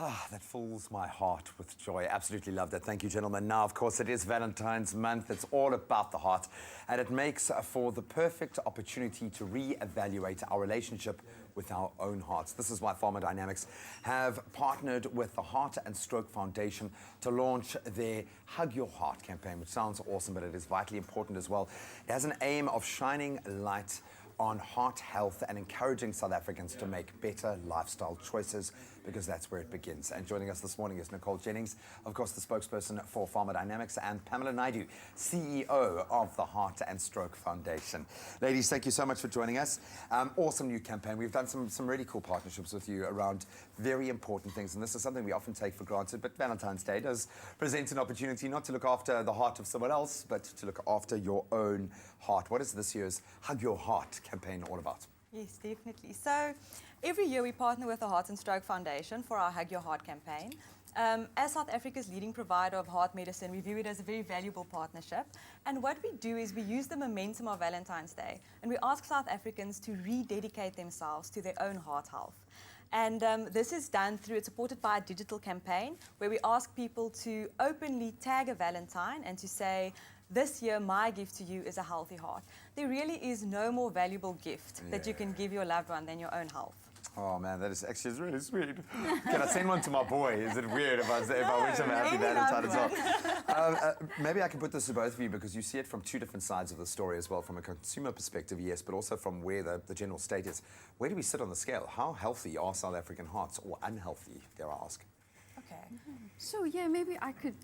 Ah, that fills my heart with joy. Absolutely love that. Thank you, gentlemen. Now, of course, it is Valentine's month. It's all about the heart. And it makes for the perfect opportunity to re-evaluate our relationship with our own hearts. This is why Pharma have partnered with the Heart and Stroke Foundation to launch their Hug Your Heart campaign, which sounds awesome, but it is vitally important as well. It has an aim of shining light on heart health and encouraging South Africans to make better lifestyle choices, because that's where it begins. And joining us this morning is Nicole Jennings, of course, the spokesperson for Pharma, and Pamela Naidu, CEO of the Heart and Stroke Foundation. Ladies, thank you so much for joining us. Awesome new campaign. We've done some really cool partnerships with you around very important things, and this is something we often take for granted, but Valentine's Day does present an opportunity not to look after the heart of someone else, but to look after your own heart. What is this year's Hug Your Heart campaign all about? Yes, definitely. So every year we partner with the Heart and Stroke Foundation for our Hug Your Heart campaign. As South Africa's leading provider of heart medicine, we view it as a very valuable partnership. And what we do is we use the momentum of Valentine's Day and we ask South Africans to rededicate themselves to their own heart health. And this is done through, it's supported by a digital campaign where we ask people to openly tag a Valentine and to say, this year, my gift to you is a healthy heart. There really is no more valuable gift that you can give your loved one than your own health. Oh man, that is actually really sweet. Can I send one to my boy? Is it weird if I wish him a happy Valentine as well? Maybe I can put this to both of you, because you see it from two different sides of the story as well, from a consumer perspective, yes, but also from where the general state is. Where do we sit on the scale? How healthy are South African hearts, or unhealthy, dare I ask? Okay. So yeah, maybe I could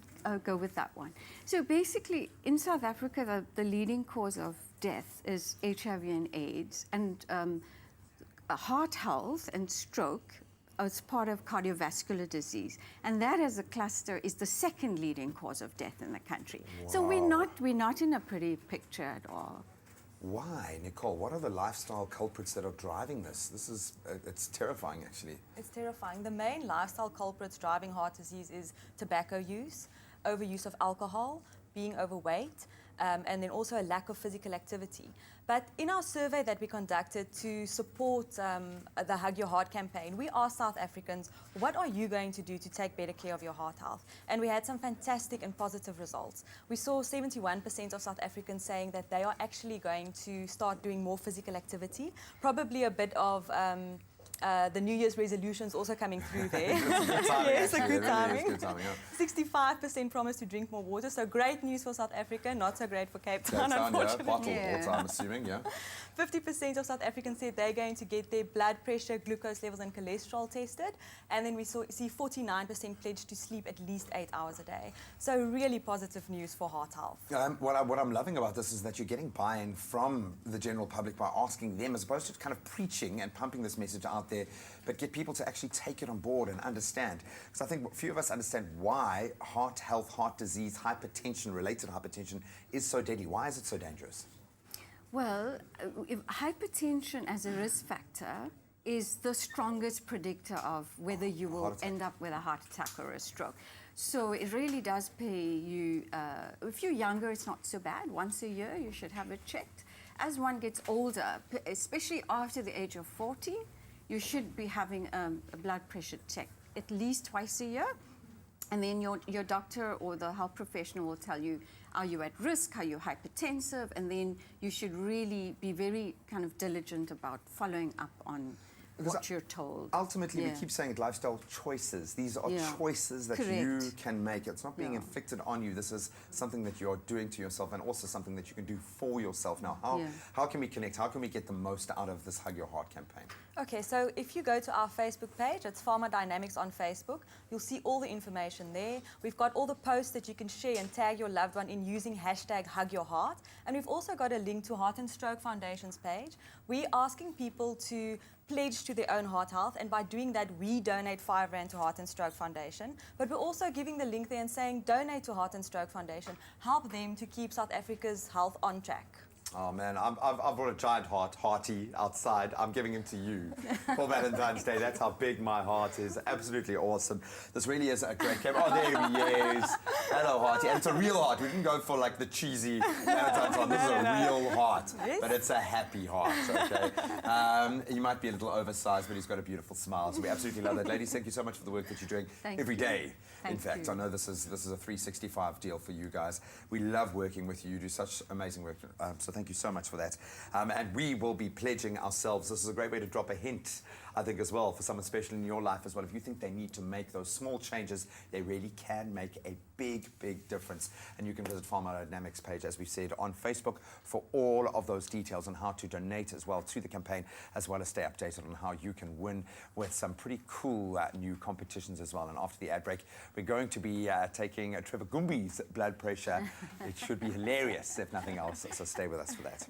go with that one. So basically, in South Africa, the leading cause of death is HIV and AIDS, and heart health and stroke as part of cardiovascular disease, and that as a cluster is the second leading cause of death in the country. Wow. So we're not in a pretty picture at all. Why, Nicole? What are the lifestyle culprits that are driving this? This is, it's terrifying, actually. It's terrifying. The main lifestyle culprits driving heart disease is tobacco use, overuse of alcohol, being overweight, and then also a lack of physical activity. But in our survey that we conducted to support the Hug Your Heart campaign, we asked South Africans, what are you going to do to take better care of your heart health? And we had some fantastic and positive results. We saw 71% of South Africans saying that they are actually going to start doing more physical activity, probably a bit of the New Year's resolutions also coming through there. Yes, a good timing. Good timing, yeah. 65% promise to drink more water, so great news for South Africa, not so great for Cape Town, unfortunately. Yeah, bottled water, I'm assuming, yeah. 50% of South Africans said they're going to get their blood pressure, glucose levels and cholesterol tested, and then we see 49% pledged to sleep at least 8 hours a day. So really positive news for heart health. What I'm loving about this is that you're getting buy-in from the general public by asking them, as opposed to kind of preaching and pumping this message out there, but get people to actually take it on board and understand. Because I think few of us understand why heart health, heart disease, hypertension, related hypertension is so deadly. Why is it so dangerous? Well, hypertension as a risk factor is the strongest predictor of whether you will end up with a heart attack or a stroke. So it really does pay you, if you're younger, it's not so bad. Once a year, you should have it checked. As one gets older, especially after the age of 40, you should be having a blood pressure check at least twice a year. And then your doctor or the health professional will tell you, are you at risk, are you hypertensive? And then you should really be very kind of diligent about following up on what you're told. Ultimately, we keep saying it, lifestyle choices. These are choices that you can make. It's not being inflicted on you. This is something that you're doing to yourself, and also something that you can do for yourself. Now, how can we connect? How can we get the most out of this Hug Your Heart campaign? Okay, so if you go to our Facebook page, it's Pharma Dynamics on Facebook, you'll see all the information there. We've got all the posts that you can share and tag your loved one in using hashtag Hug Your Heart. And we've also got a link to Heart and Stroke Foundation's page. We're asking people to pledge to their own heart health, and by doing that, we donate R5 to Heart and Stroke Foundation. But we're also giving the link there and saying, donate to Heart and Stroke Foundation. Help them to keep South Africa's health on track. Oh man, I've brought a giant hearty outside. I'm giving him to you for Valentine's Day. That's how big my heart is. Absolutely awesome. This really is a great camera. Oh, there he is. Hello, hearty. And it's a real heart. We didn't go for like the cheesy Valentine's heart. This is a real heart, but it's a happy heart. Okay. He might be a little oversized, but he's got a beautiful smile. So we absolutely love that. Ladies, thank you so much for the work that you're doing every day. In fact, I know this is a 365 deal for you guys. We love working with you. You do such amazing work. So thank you so much for that. And we will be pledging ourselves. This is a great way to drop a hint, I think, as well, for someone special in your life as well. If you think they need to make those small changes, they really can make a big, big difference. And you can visit Pharma Dynamics page, as we've said, on Facebook for all of those details on how to donate as well to the campaign, as well as stay updated on how you can win with some pretty cool new competitions as well. And after the ad break, we're going to be taking Trevor Gumbi's blood pressure. It should be hilarious, if nothing else. So stay with us for that.